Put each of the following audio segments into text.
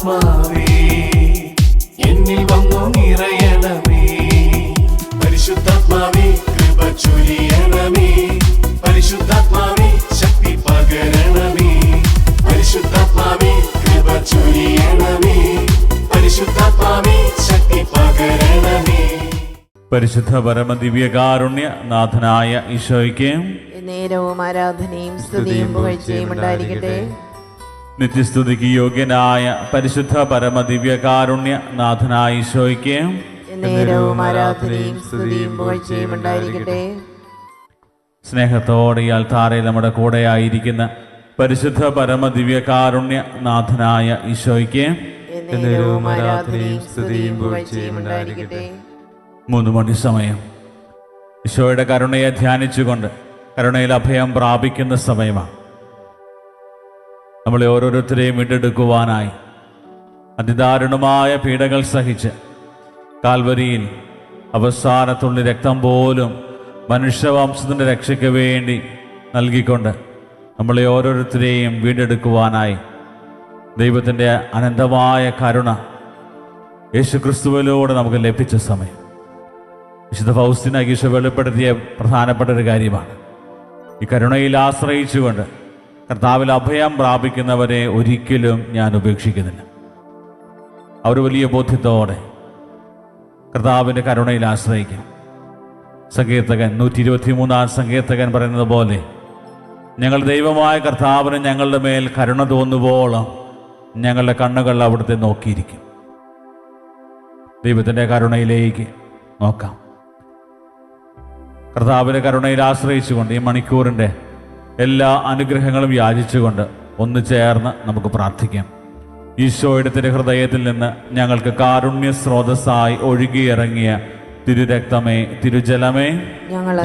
പരിശുദ്ധാത്മാവേ എന്നിൽ വന്നു നിറയണമേ. പരിശുദ്ധാത്മാവേ കൃപ ചൊരിയണമേ. പരിശുദ്ധാത്മാവേ ശക്തി പകരണമേ. പരിശുദ്ധാത്മാവേ കൃപ ചൊരിയണമേ. പരിശുദ്ധാത്മാവേ ശക്തി പകരണമേ. പരിശുദ്ധ പരമ ദിവ്യകാരുണ്യ നാഥനായ ഈശോയ്ക്ക് നേരവും ആരാധനയും സ്തുതിയും പുകഴ്ചയും ഉണ്ടായിരിക്കട്ടെ. നിത്യസ്തുതിക്ക് യോഗ്യനായ പരിശുദ്ധ പരമ ദിവ്യകാരുണ്യ നാഥനായ ഈശോയ്ക്ക് നേരവും ആരാധനയും സ്തുതിയും പുകഴ്ചയും ഉണ്ടായിരിക്കട്ടെ. സ്നേഹത്തോടെ ഈ അൾത്താരയിൽ നമ്മുടെ കൂടെയായിരിക്കുന്ന പരിശുദ്ധ പരമ ദിവ്യകാരുണ്യ നാഥനായ ഈശോയ്ക്ക് നേരവും ആരാധനയും സ്തുതിയും പുകഴ്ചയും ഉണ്ടായിരിക്കട്ടെ. 3 മണി സമയം ഈശോയുടെ കരുണയെ ധ്യാനിച്ചുകൊണ്ട് കരുണയിൽ അഭയം പ്രാപിക്കുന്ന സമയമാണ്. നമ്മളെ ഓരോരുത്തരെയും വീണ്ടെടുക്കുവാനായി അതിദാരുണമായ പീഡകൾ സഹിച്ച് കാൽവരിയിൽ അവസാനത്തുള്ളി രക്തം പോലും മനുഷ്യവംശത്തിൻ്റെ രക്ഷയ്ക്ക് വേണ്ടി നൽകിക്കൊണ്ട് നമ്മളെ ഓരോരുത്തരെയും വീണ്ടെടുക്കുവാനായി ദൈവത്തിൻ്റെ അനന്തമായ കരുണ യേശുക്രിസ്തുവിലൂടെ നമുക്ക് ലഭിച്ച സമയം വിശുദ്ധ ഫൗസ്തീന ഈശോ വെളിപ്പെടുത്തിയ പ്രധാനപ്പെട്ട ഒരു കാര്യമാണ്. ഈ കരുണയിൽ ആശ്രയിച്ചുകൊണ്ട് കർത്താവിൽ അഭയം പ്രാപിക്കുന്നവരെ ഒരിക്കലും ഞാൻ ഉപേക്ഷിക്കുന്നില്ല. അവർ വലിയ ബോധ്യത്തോടെ കർത്താവിൻ്റെ കരുണയിൽ ആശ്രയിക്കും. സങ്കീർത്തകൻ 123 സങ്കീർത്തകൻ പറയുന്നത് പോലെ ഞങ്ങൾ ദൈവമായ കർത്താവിന് ഞങ്ങളുടെ മേൽ കരുണ തോന്നുവോളം ഞങ്ങളുടെ കണ്ണുകൾ അവിടുത്തെ നോക്കിയിരിക്കും. ദൈവത്തിൻ്റെ കരുണയിലേക്ക് നോക്കാം. കർത്താവിൻ്റെ കരുണയിൽ ആശ്രയിച്ചുകൊണ്ട് ഈ മണിക്കൂറിൻ്റെ എല്ലാ അനുഗ്രഹങ്ങളും യാചിച്ചുകൊണ്ട് ഒന്ന് ചേർന്ന് നമുക്ക് പ്രാർത്ഥിക്കാം. ഈശോയുടെ തിരുഹൃദയത്തിൽ നിന്ന് ഞങ്ങൾക്ക് കാരുണ്യ സ്രോതസ്സായി ഒഴുകിയിറങ്ങിയ തിരുരക്തമേ, തിരുജലമേ, ഞങ്ങൾ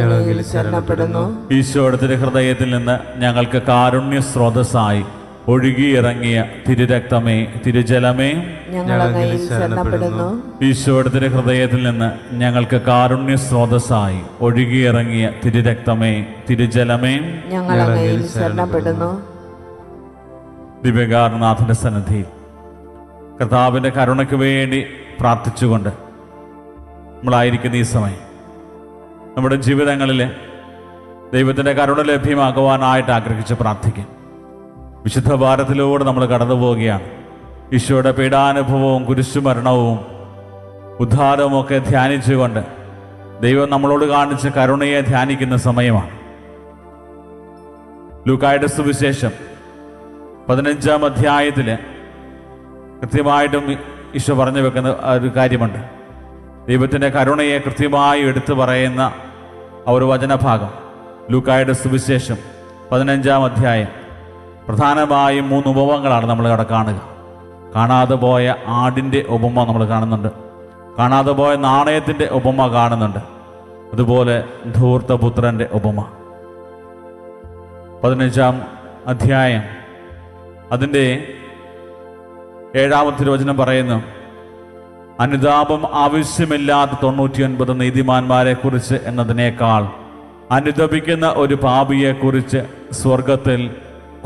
ശരണപ്പെടുന്നു. ഈശോയുടെ തിരുഹൃദയത്തിൽ നിന്ന് ഞങ്ങൾക്ക് കാരുണ്യ സ്രോതസ്സായി ഒഴുകിയിറങ്ങിയ തിരുരക്തമേ, തിരുജലമേ, ഞങ്ങൾ ശരണപ്പെടുന്നു. ഈശോയുടെ തിരുഹൃദയത്തിൽ നിന്ന് ഞങ്ങൾക്ക് കാരുണ്യ സ്രോതസ്സായി ഒഴുകിയിറങ്ങിയ തിരുരക്തമേ, തിരുജലമേ, ഞങ്ങൾ ശരണപ്പെടുന്നു. ദിവ്യകാരുണ്യനാഥന്റെ സന്നിധിയിൽ കർത്താവിൻ്റെ കരുണയ്ക്ക് വേണ്ടി പ്രാർത്ഥിച്ചുകൊണ്ട് നമ്മളായിരിക്കുന്ന ഈ സമയം നമ്മുടെ ജീവിതങ്ങളിൽ ദൈവത്തിൻ്റെ കരുണ ലഭ്യമാക്കുവാനായിട്ട് ആഗ്രഹിച്ച് പ്രാർത്ഥിക്കും. വിശുദ്ധ ഭാരത്തിലൂടെ നമ്മൾ കടന്നു പോവുകയാണ്. ഈശോയുടെ പീഡാനുഭവവും കുരിശുമരണവും ഉദ്ധാരവും ഒക്കെ ധ്യാനിച്ചുകൊണ്ട് ദൈവം നമ്മളോട് കാണിച്ച കരുണയെ ധ്യാനിക്കുന്ന സമയമാണ്. ലൂക്കായുടെ സുവിശേഷം 15-ാം അധ്യായത്തിൽ കൃത്യമായിട്ടും ഈശോ പറഞ്ഞു വെക്കുന്ന ഒരു കാര്യമുണ്ട്. ദൈവത്തിൻ്റെ കരുണയെ കൃത്യമായി എടുത്തു പറയുന്ന ഒരു വചനഭാഗം ലൂക്കായുടെ സുവിശേഷം 15-ാം അധ്യായം. പ്രധാനമായും 3 ഉപമകളാണ് നമ്മൾ അവിടെ കാണുക. കാണാതെ പോയ ആടിൻ്റെ ഉപമ നമ്മൾ കാണുന്നുണ്ട്. കാണാതെ പോയ നാണയത്തിൻ്റെ ഉപമ കാണുന്നുണ്ട്. അതുപോലെ ധൂർത്തപുത്രൻ്റെ ഉപമ. 15-ാം അധ്യായം അതിൻ്റെ 7-ാമത്തെ തിരുവചനം പറയുന്നു, അനുതാപം ആവശ്യമില്ലാത്ത 99 നീതിമാന്മാരെ കുറിച്ച് എന്നതിനേക്കാൾ അനുതപിക്കുന്ന ഒരു പാപിയെക്കുറിച്ച് സ്വർഗത്തിൽ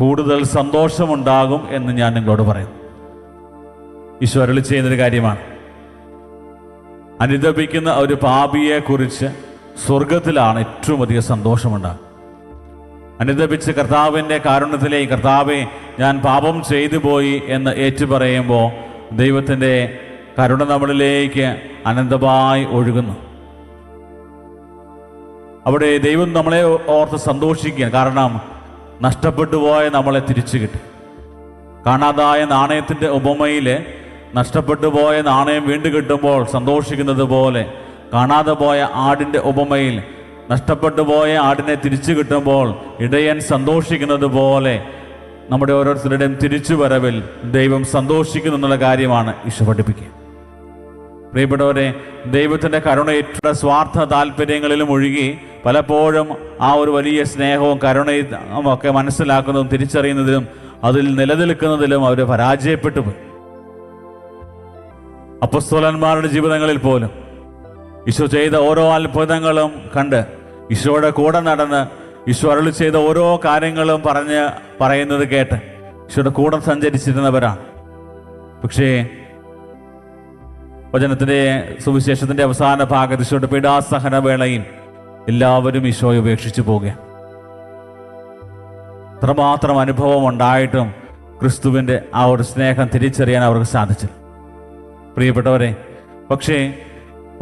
കൂടുതൽ സന്തോഷമുണ്ടാകും എന്ന് ഞാൻ നിങ്ങളോട് പറയുന്നു. ഈശോ അരുളി ചെയ്യുന്നൊരു കാര്യമാണ്. അനുതപിക്കുന്ന ഒരു പാപിയെക്കുറിച്ച് സ്വർഗത്തിലാണ് ഏറ്റവും അധികം സന്തോഷമുണ്ടാകും. അനുതപിച്ച് കർത്താവിൻ്റെ കാരുണ്യത്തിലേക്ക്, കർത്താവെ ഞാൻ പാപം ചെയ്തു പോയി എന്ന് ഏറ്റുപറയുമ്പോൾ ദൈവത്തിൻ്റെ കരുണ നമ്മളിലേക്ക് അനന്തമായി ഒഴുകുന്നു. അവിടെ ദൈവം നമ്മളെ ഓർത്ത് സന്തോഷിക്കുക. കാരണം നഷ്ടപ്പെട്ടു പോയ നമ്മളെ തിരിച്ചു കിട്ടി. കാണാതായ നാണയത്തിൻ്റെ ഉപമയിൽ നഷ്ടപ്പെട്ടു പോയ നാണയം വീണ്ടും കിട്ടുമ്പോൾ സന്തോഷിക്കുന്നത് പോലെ, കാണാതെ പോയ ആടിൻ്റെ ഉപമയിൽ നഷ്ടപ്പെട്ടു പോയ ആടിനെ തിരിച്ചു കിട്ടുമ്പോൾ ഇടയൻ സന്തോഷിക്കുന്നത് പോലെ നമ്മുടെ ഓരോരുത്തരുടെയും തിരിച്ചുവരവിൽ ദൈവം സന്തോഷിക്കുന്നു എന്നുള്ള കാര്യമാണ് ഈശോ പഠിപ്പിക്കുക. പ്രിയപ്പെട്ടവരെ, ദൈവത്തിൻ്റെ കരുണയുടെ സ്വാർത്ഥ താല്പര്യങ്ങളിലും ഒഴുകി പലപ്പോഴും ആ ഒരു വലിയ സ്നേഹവും കരുണയും ഒക്കെ മനസ്സിലാക്കുന്നതും തിരിച്ചറിയുന്നതിലും അതിൽ നിലനിൽക്കുന്നതിലും അവർ പരാജയപ്പെട്ടു പോയി. അപ്പോസ്തലന്മാരുടെ ജീവിതങ്ങളിൽ പോലും ഈശോ ചെയ്ത ഓരോ അത്ഭുതങ്ങളും കണ്ട് ഈശോയുടെ കൂടെ നടന്ന് ഈശോ അരുളി ചെയ്ത ഓരോ കാര്യങ്ങളും പറയുന്നത് കേട്ട് ഈശോയുടെ കൂടെ സഞ്ചരിച്ചിരുന്നവരാണ്. പക്ഷേ വചനത്തിൻ്റെ സുവിശേഷത്തിൻ്റെ അവസാന ഭാഗത്ത് ഈശോയുടെ പീഡാസഹന വേളയിൽ എല്ലാവരും ഈശോയെ ഉപേക്ഷിച്ചു പോവുകയാണ്. അത്രമാത്രം അനുഭവം ഉണ്ടായിട്ടും ക്രിസ്തുവിൻ്റെ ആ ഒരു സ്നേഹം തിരിച്ചറിയാൻ അവർക്ക് സാധിച്ചില്ല. പ്രിയപ്പെട്ടവരെ, പക്ഷേ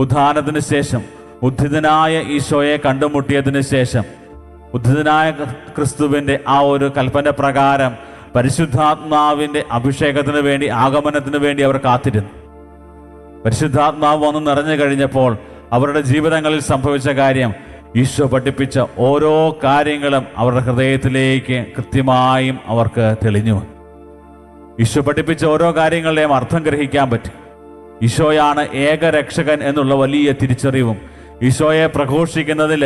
ഉത്ഥാനത്തിന് ശേഷം ഉദ്ധിതനായ ഈശോയെ കണ്ടുമുട്ടിയതിന് ശേഷം ഉദ്ധിതനായ ക്രിസ്തുവിൻ്റെ ആ ഒരു കൽപ്പന പ്രകാരം പരിശുദ്ധാത്മാവിൻ്റെ അഭിഷേകത്തിന് വേണ്ടി, ആഗമനത്തിന് വേണ്ടി അവർ കാത്തിരുന്നു. പരിശുദ്ധാത്മാവ് വന്ന് നിറഞ്ഞു കഴിഞ്ഞപ്പോൾ അവരുടെ ജീവിതങ്ങളിൽ സംഭവിച്ച കാര്യം, ഈശോ പഠിപ്പിച്ച ഓരോ കാര്യങ്ങളും അവരുടെ ഹൃദയത്തിലേക്ക് കൃത്യമായും അവർക്ക് തെളിഞ്ഞു. ഈശോ പഠിപ്പിച്ച ഓരോ കാര്യങ്ങളുടെയും അർത്ഥം ഗ്രഹിക്കാൻ പറ്റി. ഈശോയാണ് ഏകരക്ഷകൻ എന്നുള്ള വലിയ തിരിച്ചറിവും, ഈശോയെ പ്രഘോഷിക്കുന്നതിൽ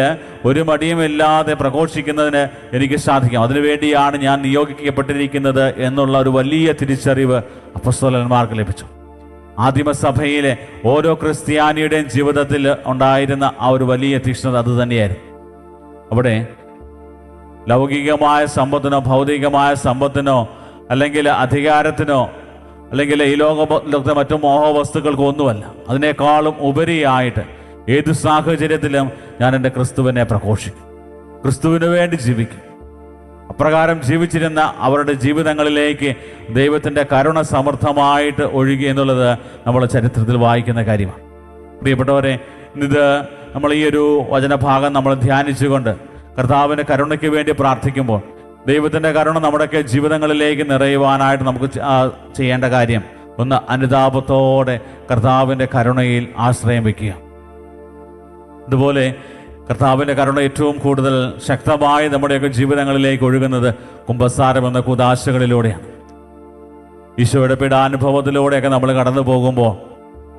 ഒരു മടിയുമില്ലാതെ പ്രഘോഷിക്കുന്നതിന് എനിക്ക് സാധിക്കും, അതിനുവേണ്ടിയാണ് ഞാൻ നിയോഗിക്കപ്പെട്ടിരിക്കുന്നത് എന്നുള്ള ഒരു വലിയ തിരിച്ചറിവ് അപ്പോസ്തലന്മാർക്ക് ലഭിച്ചു. ആദിമസഭയിലെ ഓരോ ക്രിസ്ത്യാനിയുടെയും ജീവിതത്തിൽ ഉണ്ടായിരുന്ന ആ ഒരു വലിയ തീക്ഷ്ണത അതുതന്നെയായിരുന്നു. അവിടെ ലൗകികമായ സമ്പത്തിനോ ഭൗതികമായ സമ്പത്തിനോ അല്ലെങ്കിൽ അധികാരത്തിനോ അല്ലെങ്കിൽ ഈ ലോകത്തെ മറ്റു മോഹവസ്തുക്കൾക്കോ ഒന്നുമല്ല, അതിനേക്കാളും ഉപരിയായിട്ട് ഏത് സാഹചര്യത്തിലും ഞാൻ എൻ്റെ ക്രിസ്തുവിനെ പ്രഘോഷിക്കും, ക്രിസ്തുവിന് വേണ്ടി ജീവിക്കും. അപ്രകാരം ജീവിച്ചിരുന്ന അവരുടെ ജീവിതങ്ങളിലേക്ക് ദൈവത്തിൻ്റെ കരുണ സമൃദ്ധമായിട്ട് ഒഴുകി എന്നുള്ളത് നമ്മൾ ചരിത്രത്തിൽ വായിക്കുന്ന കാര്യമാണ്. പ്രിയപ്പെട്ടവരെ, ഇത് നമ്മൾ ഈ ഒരു വചനഭാഗം നമ്മൾ ധ്യാനിച്ചുകൊണ്ട് കർത്താവിൻ്റെ കരുണയ്ക്ക് വേണ്ടി പ്രാർത്ഥിക്കുമ്പോൾ ദൈവത്തിൻ്റെ കരുണ നമ്മുടെയൊക്കെ ജീവിതങ്ങളിലേക്ക് നിറയുവാനായിട്ട് നമുക്ക് ചെയ്യേണ്ട കാര്യം, ഒന്ന് അനുതാപത്തോടെ കർത്താവിൻ്റെ കരുണയിൽ ആശ്രയം വയ്ക്കുക. അതുപോലെ കർത്താവിൻ്റെ കരുണ ഏറ്റവും കൂടുതൽ ശക്തമായി നമ്മുടെയൊക്കെ ജീവിതങ്ങളിലേക്ക് ഒഴുകുന്നത് കുമ്പസാരം എന്ന കൂദാശകളിലൂടെയാണ്. ഈശോയുടെ പീഡാനുഭവത്തിലൂടെയൊക്കെ നമ്മൾ കടന്നു പോകുമ്പോൾ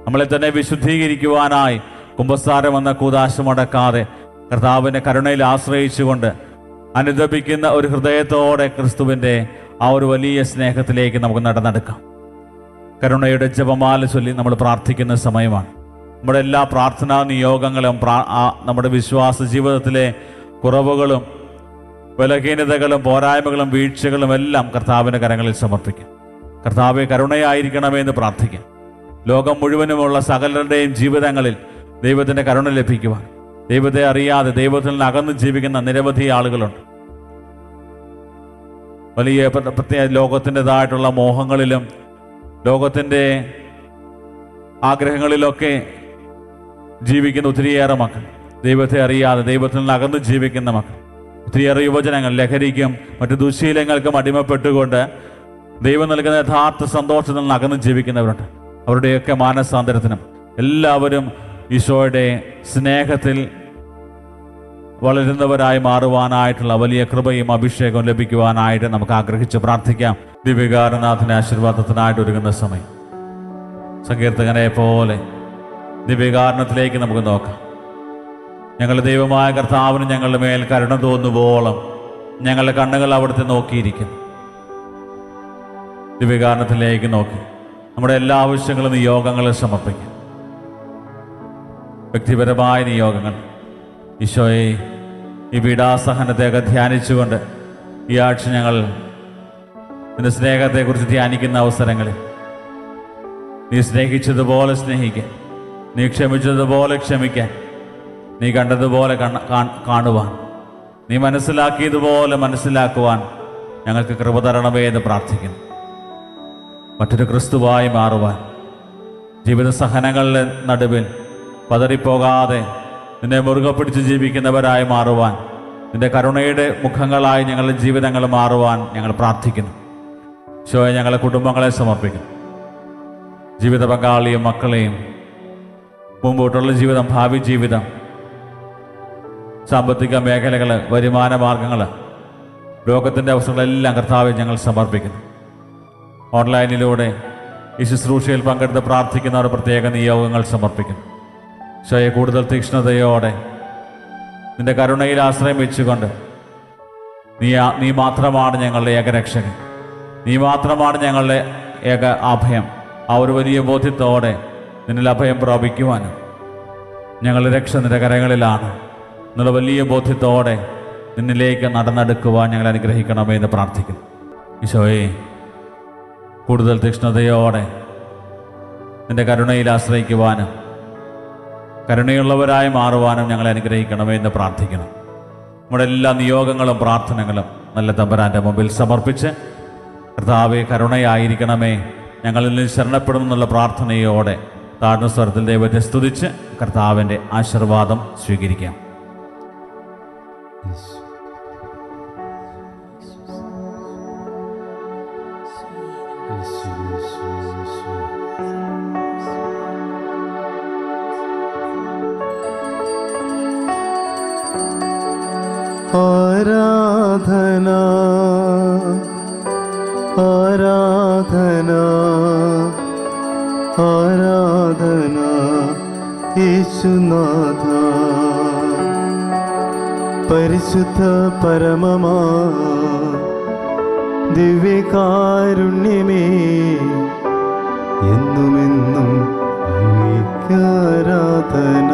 നമ്മളെ തന്നെ വിശുദ്ധീകരിക്കുവാനായി കുമ്പസാരം എന്ന കൂദാശ മുടക്കാതെ കർത്താവിൻ്റെ കരുണയിൽ ആശ്രയിച്ചുകൊണ്ട് അനുദപിക്കുന്ന ഒരു ഹൃദയത്തോടെ ക്രിസ്തുവിൻ്റെ ആ ഒരു വലിയ സ്നേഹത്തിലേക്ക് നമുക്ക് നടന്നെടുക്കാം. കരുണയുടെ ജപമാല ചൊല്ലി നമ്മൾ പ്രാർത്ഥിക്കുന്ന സമയമാണ്. നമ്മുടെ എല്ലാ പ്രാർത്ഥനാ നിയോഗങ്ങളും നമ്മുടെ വിശ്വാസ ജീവിതത്തിലെ കുറവുകളും ബലഹീനതകളും പോരായ്മകളും വീഴ്ചകളും എല്ലാം കർത്താവിൻ്റെ കരങ്ങളിൽ സമർപ്പിക്കും. കർത്താവെ കരുണയായിരിക്കണമെന്ന് പ്രാർത്ഥിക്കാം. ലോകം മുഴുവനുമുള്ള സകലരുടെയും ജീവിതങ്ങളിൽ ദൈവത്തിൻ്റെ കരുണ ലഭിക്കുവാൻ, ദൈവത്തെ അറിയാതെ ദൈവത്തിൽ നിന്ന് അകന്ന് ജീവിക്കുന്ന നിരവധി ആളുകളുണ്ട്. വലിയ പ്രത്യേക ലോകത്തിൻ്റെതായിട്ടുള്ള മോഹങ്ങളിലും ലോകത്തിൻ്റെ ആഗ്രഹങ്ങളിലൊക്കെ ജീവിക്കുന്ന ഒത്തിരിയേറെ മക്കൾ, ദൈവത്തെ അറിയാതെ ദൈവത്തിൽ നിന്ന് അകന്ന് ജീവിക്കുന്ന മക്കൾ, ഒത്തിരിയേറെ യുവജനങ്ങൾ ലഹരിക്കും മറ്റു ദുശ്ശീലങ്ങൾക്കും അടിമപ്പെട്ടുകൊണ്ട് ദൈവം നൽകുന്ന യഥാർത്ഥ സന്തോഷത്തിൽ നിന്ന് അകന്ന് ജീവിക്കുന്നവരുണ്ട്. അവരുടെയൊക്കെ മാനസാന്തരത്തിനും എല്ലാവരും ഈശോയുടെ സ്നേഹത്തിൽ വളരുന്നവരായി മാറുവാനായിട്ടുള്ള വലിയ കൃപയും അഭിഷേകവും ലഭിക്കുവാനായിട്ട് നമുക്ക് ആഗ്രഹിച്ച് പ്രാർത്ഥിക്കാം. ദിവ്യകാരുനാഥന്റെ ആശീർവാദത്തിനായിട്ട് ഒരുങ്ങുന്ന സമയം സങ്കീർത്തകനെ പോലെ ദിവ്യകാരുണത്തിലേക്ക് നമുക്ക് നോക്കാം. ഞങ്ങളുടെ ദൈവമായ കർത്താവിന് ഞങ്ങളുടെ മേൽ കരുണ തോന്നുവോളം ഞങ്ങളുടെ കണ്ണുകൾ അവിടുത്തെ നോക്കിയിരിക്കുന്നു. ദിവ്യകാരുണത്തിലേക്ക് നോക്കി നമ്മുടെ എല്ലാ ആവശ്യങ്ങളും നിയോഗങ്ങളും സമർപ്പിക്കും. വ്യക്തിപരമായ നിയോഗങ്ങൾ, ഈശോയെ ഈ പീഡാസഹനത്തെയൊക്കെ ധ്യാനിച്ചുകൊണ്ട് ഈ ആഴ്ച ഞങ്ങൾ നിന്റെ സ്നേഹത്തെക്കുറിച്ച് ധ്യാനിക്കുന്ന അവസരങ്ങളിൽ നീ സ്നേഹിച്ചതുപോലെ സ്നേഹിക്കാൻ, നീ ക്ഷമിച്ചതുപോലെ ക്ഷമിക്കാൻ, നീ കണ്ടതുപോലെ കാണുവാൻ, നീ മനസ്സിലാക്കിയതുപോലെ മനസ്സിലാക്കുവാൻ ഞങ്ങൾക്ക് കൃപ തരണമേ എന്ന് പ്രാർത്ഥിക്കുന്നു. മറ്റൊരു ക്രിസ്തുവായി മാറുവാൻ, ജീവിത സഹനങ്ങളുടെ നടുവിൽ പതറിപ്പോകാതെ നിന്നെ മുറുകെ പിടിച്ച് ജീവിക്കുന്നവരായി മാറുവാൻ, നിന്റെ കരുണയുടെ മുഖങ്ങളായി ഞങ്ങളുടെ ജീവിതങ്ങൾ മാറുവാൻ ഞങ്ങൾ പ്രാർത്ഥിക്കുന്നു. ഈശോയെ, ഞങ്ങളുടെ കുടുംബങ്ങളെ സമർപ്പിക്കുന്നു. ജീവിത പങ്കാളിയും മക്കളെയും, മുമ്പോട്ടുള്ള ജീവിതം, ഭാവി ജീവിതം, സാമ്പത്തിക മേഖലകൾ, വരുമാന മാർഗങ്ങൾ, ലോകത്തിൻ്റെ അവസരങ്ങളെല്ലാം കർത്താവെ ഞങ്ങൾ സമർപ്പിക്കുന്നു. ഓൺലൈനിലൂടെ ഈ ശുശ്രൂഷയിൽ പങ്കെടുത്ത് പ്രാർത്ഥിക്കുന്നവർ പ്രത്യേക നിയോഗങ്ങൾ സമർപ്പിക്കുന്നു. ഈശോയെ, കൂടുതൽ തീക്ഷ്ണതയോടെ നിന്റെ കരുണയിൽ ആശ്രയം വെച്ചുകൊണ്ട് നീ മാത്രമാണ് ഞങ്ങളുടെ ഏകരക്ഷകൻ, നീ മാത്രമാണ് ഞങ്ങളുടെ ഏക അഭയം, ആ ഒരു വലിയ ബോധ്യത്തോടെ നിന്നിൽ അഭയം പ്രാപിക്കുവാനും ഞങ്ങളുടെ രക്ഷ നിന്റെ കരങ്ങളിലാണ് എന്നുള്ള വലിയ ബോധ്യത്തോടെ നിന്നിലേക്ക് നടന്നെടുക്കുവാൻ ഞങ്ങൾ അനുഗ്രഹിക്കണമേ എന്ന് പ്രാർത്ഥിക്കുന്നു. ഈശോയെ, കൂടുതൽ തീക്ഷ്ണതയോടെ നിൻ്റെ കരുണയിൽ ആശ്രയിക്കുവാനും കരുണയുള്ളവരായി മാറുവാനും ഞങ്ങളെ അനുഗ്രഹിക്കണമേ എന്ന് പ്രാർത്ഥിക്കണം. നമ്മുടെ എല്ലാ നിയോഗങ്ങളും പ്രാർത്ഥനകളും നല്ല തമ്പുരാൻ്റെ മുമ്പിൽ സമർപ്പിച്ച് കർത്താവെ കരുണയായിരിക്കണമേ, ഞങ്ങളിൽ നിന്ന് ശരണപ്പെടുമെന്നുള്ള പ്രാർത്ഥനയോടെ താഴ്ന്ന സ്വരത്തിൽ ദൈവത്തെ സ്തുതിച്ച് കർത്താവിൻ്റെ ആശീർവാദം സ്വീകരിക്കാം. ആരാധന ആരാധന ആരാധന യേശുനാഥ, പരിശുദ്ധ പരമമാ ദിവ്യകാരുണ്യമേ, എന്നുമെന്നും അങ്ങേക്ക് ആരാധന.